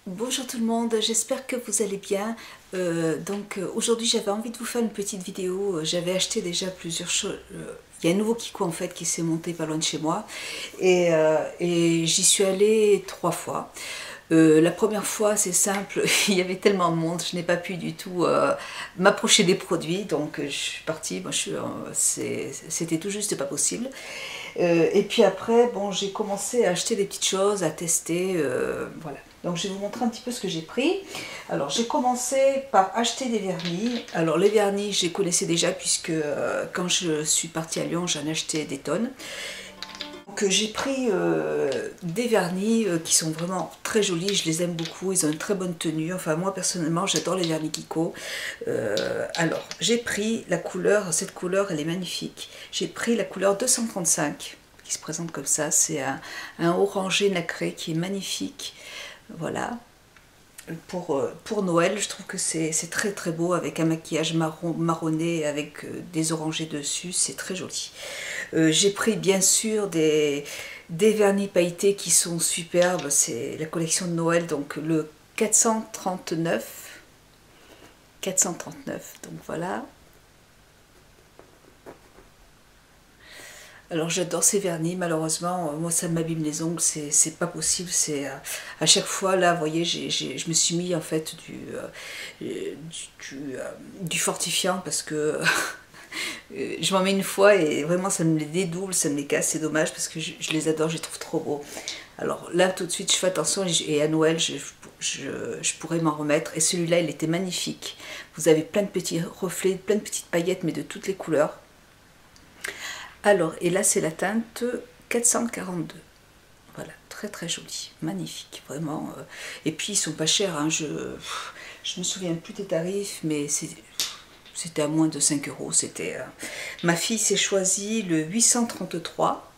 Bonjour tout le monde, j'espère que vous allez bien. Aujourd'hui j'avais envie de vous faire une petite vidéo. J'avais acheté déjà plusieurs choses. Il y a un nouveau Kiko en fait qui s'est monté pas loin de chez moi et j'y suis allée 3 fois. La première fois c'est simple, il y avait tellement de monde, je n'ai pas pu du tout m'approcher des produits, donc je suis partie, c'était tout juste pas possible. Et puis après, bon, j'ai commencé à acheter des petites choses, à tester, voilà. Donc je vais vous montrer un petit peu ce que j'ai pris. Alors j'ai commencé par acheter des vernis. Alors les vernis, je les connaissais déjà puisque quand je suis partie à Lyon, j'en ai acheté des tonnes. Donc j'ai pris des vernis qui sont vraiment très jolis, je les aime beaucoup, ils ont une très bonne tenue. Enfin moi personnellement j'adore les vernis Kiko. Alors j'ai pris la couleur, cette couleur elle est magnifique. J'ai pris la couleur 235 qui se présente comme ça, c'est un orangé nacré qui est magnifique. Voilà. Pour Noël, je trouve que c'est très très beau avec un maquillage marronné avec des orangés dessus, c'est très joli. J'ai pris bien sûr des vernis pailletés qui sont superbes, c'est la collection de Noël, donc le 439, donc voilà. Alors j'adore ces vernis, malheureusement, moi ça m'abîme les ongles, c'est pas possible, c'est à chaque fois là, vous voyez, je me suis mis en fait du fortifiant parce que je m'en mets une fois et vraiment ça me les dédouble, ça me les casse, c'est dommage parce que je les adore, je les trouve trop beaux. Alors là tout de suite je fais attention et à Noël je pourrais m'en remettre, et celui-là il était magnifique. Vous avez plein de petits reflets, plein de petites paillettes mais de toutes les couleurs. Alors, et là c'est la teinte 442. Voilà, très très joli, magnifique, vraiment. Et puis ils sont pas chers, hein, je me souviens plus des tarifs, mais c'était à moins de 5 euros. Ma fille s'est choisie le 833,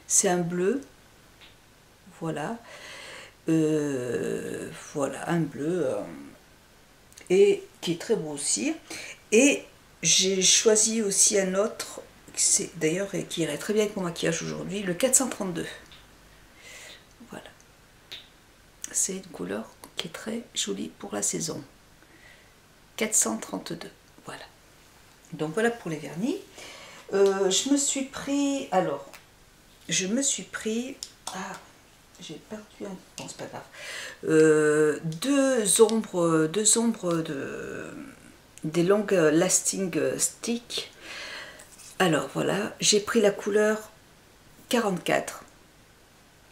c'est un bleu, voilà. Voilà, un bleu, et qui est très beau aussi. Et j'ai choisi aussi un autre, d'ailleurs qui irait très bien avec mon maquillage aujourd'hui, le 432. Voilà, c'est une couleur qui est très jolie pour la saison. 432, voilà. Donc voilà pour les vernis. Je me suis pris, ah, j'ai perdu un, bon c'est pas grave, deux ombres des longues lasting stick. Alors voilà, j'ai pris la couleur 44.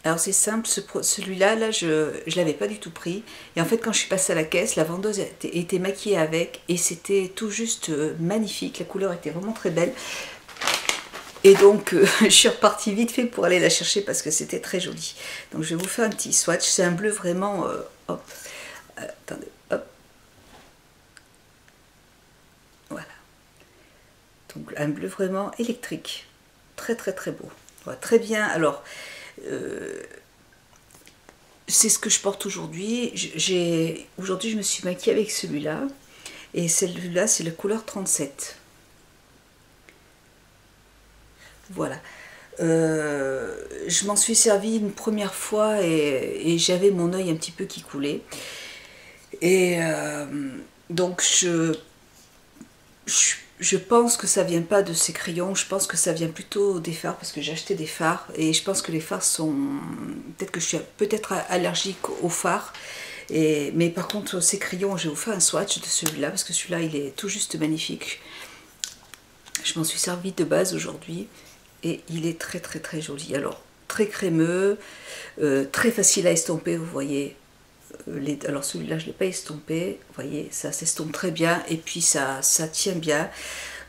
Alors c'est simple, celui-là, je ne l'avais pas du tout pris. Et en fait quand je suis passée à la caisse, la vendeuse était maquillée avec et c'était tout juste magnifique. La couleur était vraiment très belle. Et donc je suis repartie vite fait pour aller la chercher parce que c'était très joli. Donc je vais vous faire un petit swatch. C'est un bleu vraiment... hop, attendez, hop. Voilà. Donc un bleu vraiment électrique. Très très très beau. Voilà, très bien. Alors... c'est ce que je porte aujourd'hui. Aujourd'hui je me suis maquillée avec celui-là. Et celui-là c'est la couleur 37. Voilà. Je m'en suis servie une première fois et j'avais mon œil un petit peu qui coulait. Et donc je pense que ça vient pas de ces crayons, je pense que ça vient plutôt des fards parce que j'ai acheté des fards et je pense que les fards sont... Peut-être que je suis allergique aux fards. Mais par contre ces crayons, je vais vous faire un swatch de celui-là parce que celui-là il est tout juste magnifique. Je m'en suis servi de base aujourd'hui et il est très très très joli. Alors très crémeux, très facile à estomper, vous voyez. Alors celui-là je ne l'ai pas estompé, vous voyez, ça s'estompe très bien et puis ça tient bien.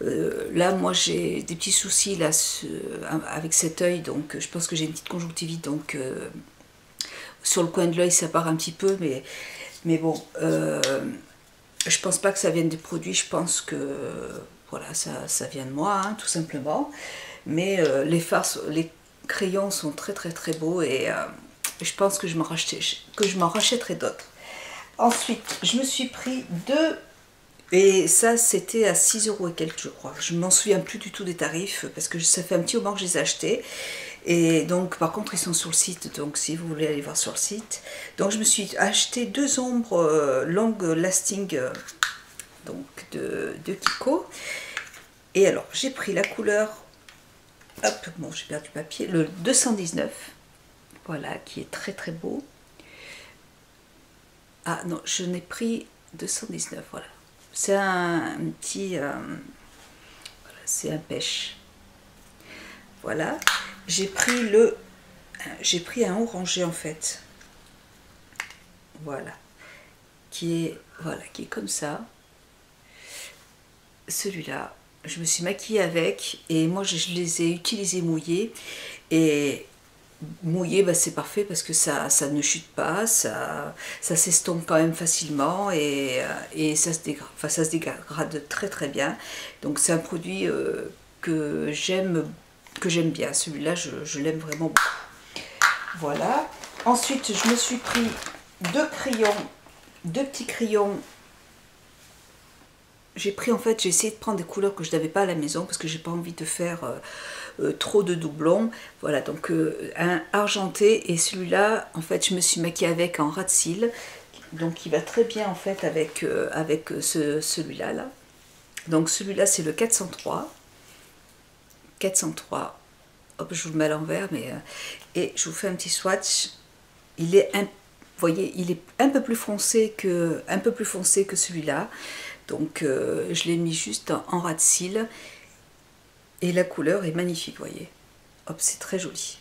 Là moi j'ai des petits soucis là avec cet œil, donc je pense que j'ai une petite conjonctivite, donc sur le coin de l'œil ça part un petit peu, mais bon, je pense pas que ça vienne des produits, je pense que voilà, ça vient de moi, hein, tout simplement. Mais les crayons sont très très très beaux et je pense que je m'en rachèterai d'autres. Ensuite, je me suis pris deux, et ça c'était à 6 € et quelques je crois. Je ne m'en souviens plus du tout des tarifs parce que ça fait un petit moment que je les ai achetés. Et donc par contre ils sont sur le site, donc si vous voulez aller voir sur le site. Donc je me suis acheté deux ombres long lasting donc de Kiko. Et alors j'ai pris la couleur, hop, bon j'ai perdu le papier, le 219, voilà, qui est très très beau. Ah non, je n'ai pris 219, voilà. C'est un petit, voilà, c'est un pêche. Voilà, j'ai pris un orangé en fait. Voilà, qui est comme ça. Celui-là, je me suis maquillée avec et moi je les ai utilisés mouillés. Et mouillé, bah, c'est parfait parce que ça ne chute pas, ça s'estompe quand même facilement et ça se dégrade très très bien. Donc c'est un produit que j'aime bien. Celui-là, je l'aime vraiment beaucoup. Voilà. Ensuite, je me suis pris deux petits crayons. J'ai essayé de prendre des couleurs que je n'avais pas à la maison parce que j'ai pas envie de faire trop de doublons. Voilà, donc un argenté, et celui-là, en fait, je me suis maquillée avec en ras de cils. Donc il va très bien en fait avec, celui-là. Là. Donc celui-là, c'est le 403. 403. Hop, je vous le mets à l'envers, mais et je vous fais un petit swatch. Il est vous voyez, il est un peu plus foncé que celui-là. Donc je l'ai mis juste en ras de cils. Et la couleur est magnifique, vous voyez. Hop, c'est très joli.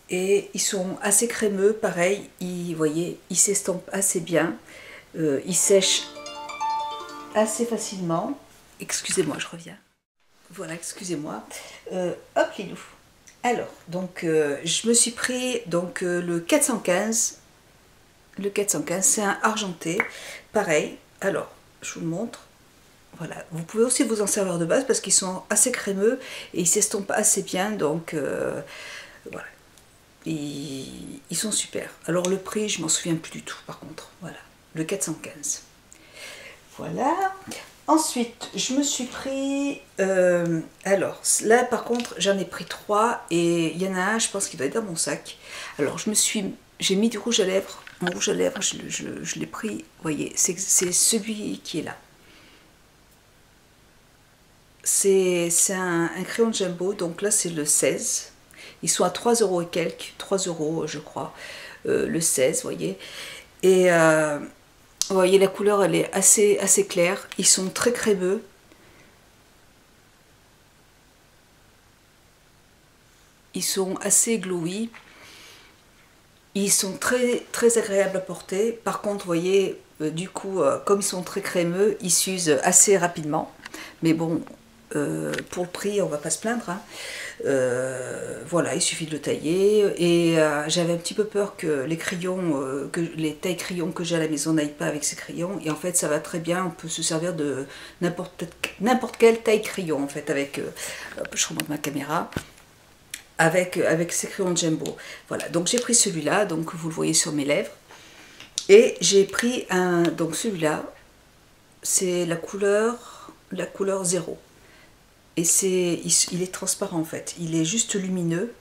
Et ils sont assez crémeux, pareil. Vous voyez, ils s'estompent assez bien. Ils sèchent assez facilement. Excusez-moi, je reviens. Voilà, excusez-moi. Hop, les loups. Alors, donc, je me suis pris donc, le 415. Le 415, c'est un argenté. Pareil. Alors, je vous le montre. Voilà, vous pouvez aussi vous en servir de base parce qu'ils sont assez crémeux et ils s'estompent assez bien, donc voilà, ils sont super. Alors le prix, je m'en souviens plus du tout par contre, voilà, le 415. Voilà, ensuite je me suis pris, alors là par contre j'en ai pris 3 et il y en a un, je pense qu'il doit être dans mon sac. Alors j'ai mis du rouge à lèvres, mon rouge à lèvres, je l'ai pris, vous voyez, c'est celui qui est là. C'est un crayon de Jumbo, donc là c'est le 16. Ils sont à 3 € et quelques, 3 € je crois, le 16, vous voyez. Et vous voyez, la couleur elle est assez claire, ils sont très crémeux. Ils sont assez glowy. Ils sont très agréables à porter. Par contre, vous voyez, du coup, comme ils sont très crémeux, ils s'usent assez rapidement. Mais bon, pour le prix, on va pas se plaindre. Hein. Voilà, il suffit de le tailler. Et j'avais un petit peu peur que les crayons, les tailles crayons que j'ai à la maison n'aillent pas avec ces crayons. Et en fait, ça va très bien. On peut se servir de n'importe quelle taille crayon, en fait, avec... je remonte ma caméra. Avec ces crayons de Jumbo. Voilà, donc j'ai pris celui-là, donc vous le voyez sur mes lèvres. Et j'ai pris donc celui-là, c'est la couleur 0. Et il est transparent en fait, il est juste lumineux,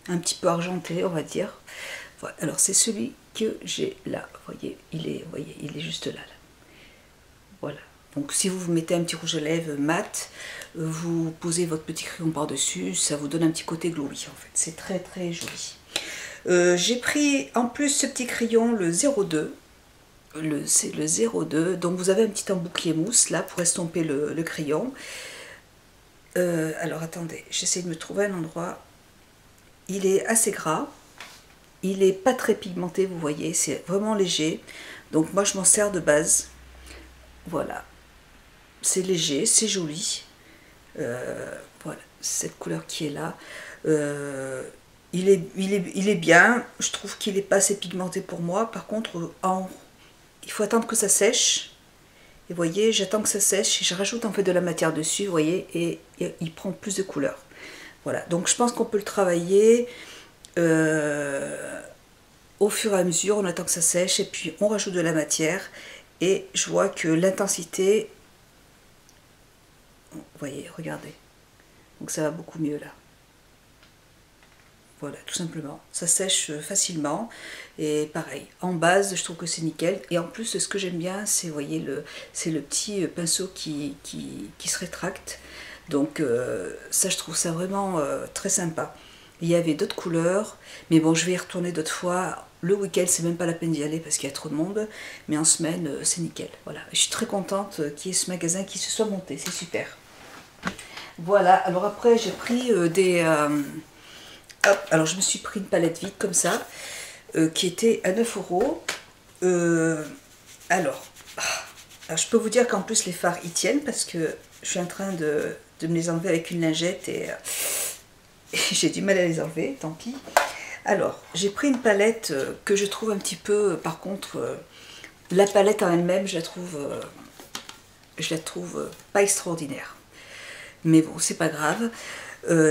un petit peu argenté on va dire. Voilà, alors c'est celui que j'ai là, vous voyez, il est juste là. Voilà. Donc si vous mettez un petit rouge à lèvres mat, vous posez votre petit crayon par-dessus, ça vous donne un petit côté glowy en fait. C'est très joli. J'ai pris en plus ce petit crayon, le 02. C'est le 02. Donc vous avez un petit embouclier mousse là pour estomper le crayon. Alors attendez, j'essaie de me trouver un endroit. Il est assez gras. Il n'est pas très pigmenté, vous voyez, c'est vraiment léger. Donc moi je m'en sers de base. Voilà. C'est léger, c'est joli. Voilà, cette couleur qui est là. Il est bien. Je trouve qu'il n'est pas assez pigmenté pour moi. Par contre, il faut attendre que ça sèche. Et vous voyez, j'attends que ça sèche. Et je rajoute en fait de la matière dessus, vous voyez, et il prend plus de couleur. Voilà, donc je pense qu'on peut le travailler au fur et à mesure. On attend que ça sèche et puis on rajoute de la matière. Et je vois que l'intensité... Vous voyez, regardez. Donc ça va beaucoup mieux là. Voilà, tout simplement. Ça sèche facilement. Et pareil, en base, je trouve que c'est nickel. Et en plus, ce que j'aime bien, c'est, vous voyez, c'est le petit pinceau qui se rétracte. Donc ça, je trouve ça vraiment très sympa. Il y avait d'autres couleurs, mais bon, je vais y retourner d'autres fois. Le week-end, c'est même pas la peine d'y aller parce qu'il y a trop de monde, mais en semaine, c'est nickel. Voilà, je suis très contente qu'il y ait ce magasin qui se soit monté, c'est super. Voilà, alors après, j'ai pris hop, alors je me suis pris une palette vide comme ça, qui était à 9 euros. Alors, je peux vous dire qu'en plus, les fards, ils tiennent parce que je suis en train de me les enlever avec une lingette et j'ai du mal à les enlever, tant pis. Alors, j'ai pris une palette que je trouve un petit peu, par contre, la palette en elle-même, je la trouve pas extraordinaire. Mais bon, c'est pas grave.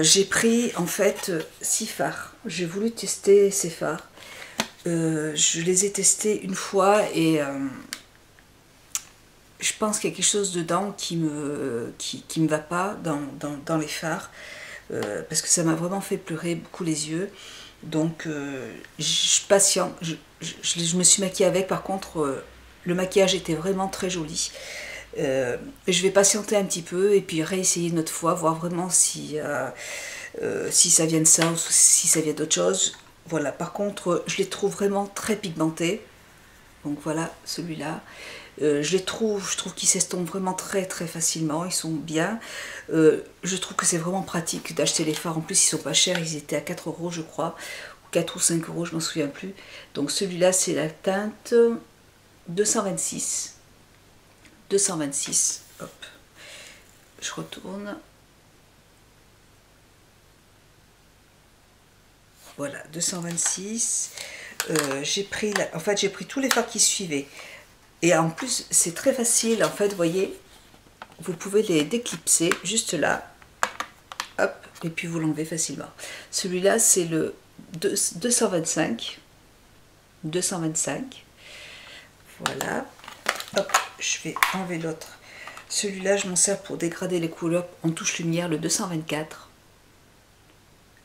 J'ai pris en fait 6 fards. J'ai voulu tester ces fards. Je les ai testés une fois et je pense qu'il y a quelque chose dedans qui me va pas dans les fards. Parce que ça m'a vraiment fait pleurer beaucoup les yeux. Donc je patiente, je me suis maquillée avec. Par contre, le maquillage était vraiment très joli. Je vais patienter un petit peu et puis réessayer une autre fois, voir vraiment si ça vient de ça ou si ça vient d'autre chose. Voilà, par contre, je les trouve vraiment très pigmentés. Donc voilà, celui-là. Je trouve qu'ils s'estompent vraiment très très facilement, ils sont bien. Je trouve que c'est vraiment pratique d'acheter les fards. En plus, ils sont pas chers, ils étaient à 4 euros, je crois, ou 4 ou 5 euros, je m'en souviens plus. Donc celui-là, c'est la teinte 226. 226, hop, je retourne. Voilà, 226. J'ai pris tous les fards qui suivaient. Et en plus, c'est très facile, en fait, vous voyez, vous pouvez les déclipser juste là, hop, et puis vous l'enlevez facilement. Celui-là, c'est le 225, 225, voilà, hop, je vais enlever l'autre. Celui-là, je m'en sers pour dégrader les couleurs en touche lumière, le 224.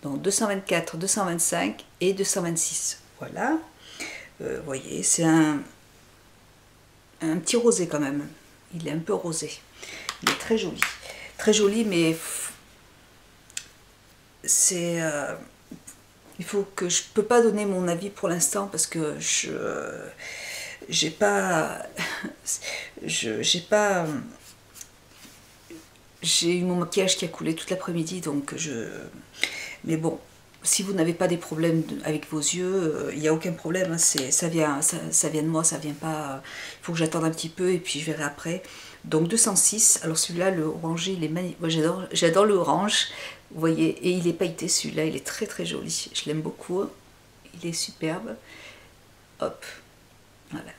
Donc 224, 225 et 226, voilà. Vous voyez, c'est un petit rosé quand même. Il est un peu rosé. Il est très joli. Très joli, mais c'est... il faut que... Je peux pas donner mon avis pour l'instant parce que j'ai pas... J'ai eu mon maquillage qui a coulé toute l'après-midi, donc Mais bon, si vous n'avez pas des problèmes avec vos yeux, il n'y a aucun problème, hein, ça vient de moi, ça vient pas... Il faut que j'attende un petit peu et puis je verrai après. Donc 206, alors celui-là, le orangé, il est magnifique. Moi j'adore le orange, vous voyez, et il est pailleté celui-là, il est très très joli. Je l'aime beaucoup, il est superbe. Hop, voilà.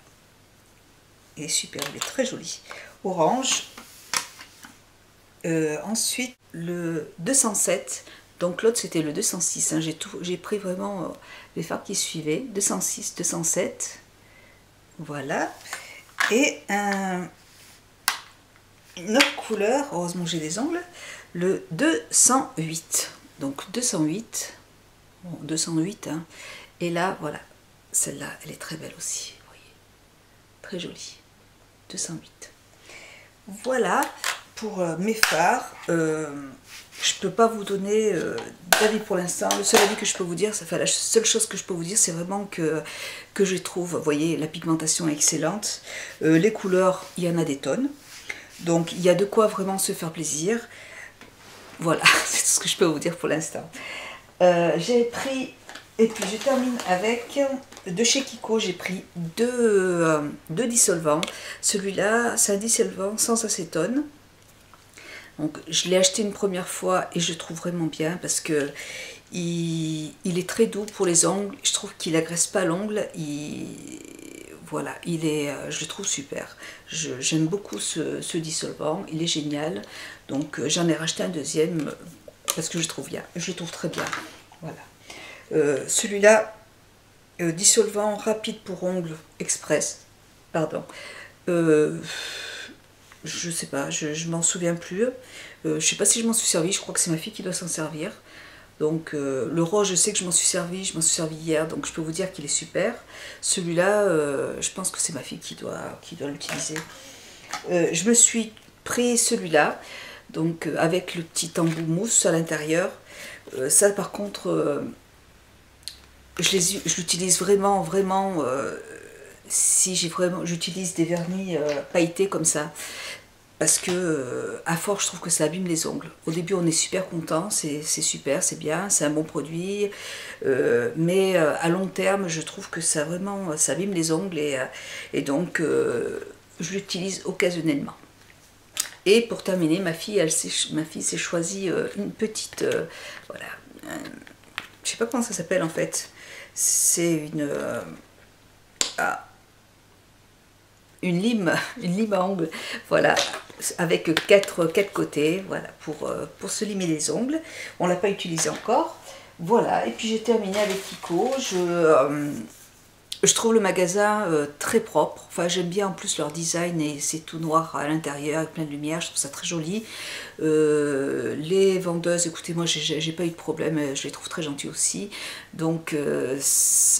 Il est superbe, il est très joli. Orange. Ensuite, le 207. Donc l'autre c'était le 206, hein. J'ai pris vraiment les fards qui suivaient, 206, 207, voilà. Et une autre couleur, heureusement j'ai des ongles, le 208. Donc 208, bon 208, hein. Et là voilà, celle-là elle est très belle aussi, vous voyez, très jolie, 208. Voilà pour mes fards. Je peux pas vous donner d'avis pour l'instant. Le seul avis que je peux vous dire, la seule chose que je peux vous dire, c'est vraiment que je trouve, vous voyez, la pigmentation est excellente. Les couleurs, il y en a des tonnes. Donc il y a de quoi vraiment se faire plaisir. Voilà, c'est tout ce que je peux vous dire pour l'instant. J'ai pris, et puis je termine avec, de chez Kiko, j'ai pris deux dissolvants. Celui-là, c'est un dissolvant sans acétone. Donc je l'ai acheté une première fois et je trouve vraiment bien parce que il est très doux pour les ongles. Je trouve qu'il agresse pas l'ongle. Voilà, je le trouve super. J'aime beaucoup ce dissolvant, il est génial. Donc j'en ai racheté un deuxième parce que je le trouve bien. Je le trouve très bien. Voilà. Celui-là, dissolvant rapide pour ongles express. Pardon. Je sais pas, je m'en souviens plus. Je sais pas si je m'en suis servi, je crois que c'est ma fille qui doit s'en servir. Donc le rose, je sais que je m'en suis servi hier, donc je peux vous dire qu'il est super. Celui-là, je pense que c'est ma fille qui doit l'utiliser. Je me suis pris celui-là, donc avec le petit embout mousse à l'intérieur. Ça par contre, je l'utilise vraiment, si j'utilise des vernis pailletés comme ça. Parce que à force je trouve que ça abîme les ongles. Au début on est super content, c'est super, c'est bien, c'est un bon produit, mais à long terme je trouve que ça vraiment ça abîme les ongles et donc je l'utilise occasionnellement. Et pour terminer, ma fille s'est choisie une petite, voilà, je sais pas comment ça s'appelle en fait, c'est une lime à ongles, voilà, avec quatre côtés, voilà, pour se limer les ongles. On l'a pas utilisé encore, voilà. Et puis j'ai terminé avec Kiko. Je trouve le magasin très propre, enfin j'aime bien en plus leur design, et c'est tout noir à l'intérieur avec plein de lumière, je trouve ça très joli. Les vendeuses, écoutez, moi j'ai pas eu de problème, je les trouve très gentilles aussi, donc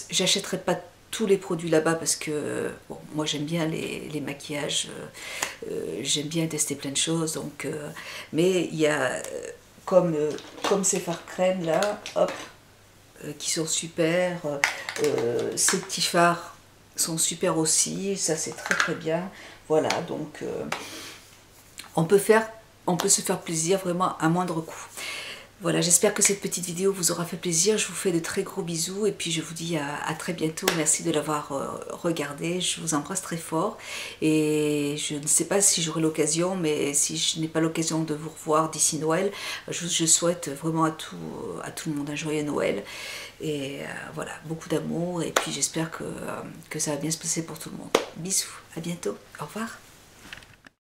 j'achèterai pas tous les produits là-bas parce que bon, moi j'aime bien les maquillages, j'aime bien tester plein de choses, donc mais il y a comme ces fards crème là, hop, qui sont super, ces petits fards sont super aussi, ça c'est très bien, voilà, donc on peut se faire plaisir vraiment à moindre coût. Voilà, j'espère que cette petite vidéo vous aura fait plaisir. Je vous fais de très gros bisous et puis je vous dis à très bientôt. Merci de l'avoir regardé. Je vous embrasse très fort. Et je ne sais pas si j'aurai l'occasion, mais si je n'ai pas l'occasion de vous revoir d'ici Noël, je souhaite vraiment à tout le monde un joyeux Noël. Et voilà, beaucoup d'amour. Et puis j'espère que ça va bien se passer pour tout le monde. Bisous, à bientôt. Au revoir.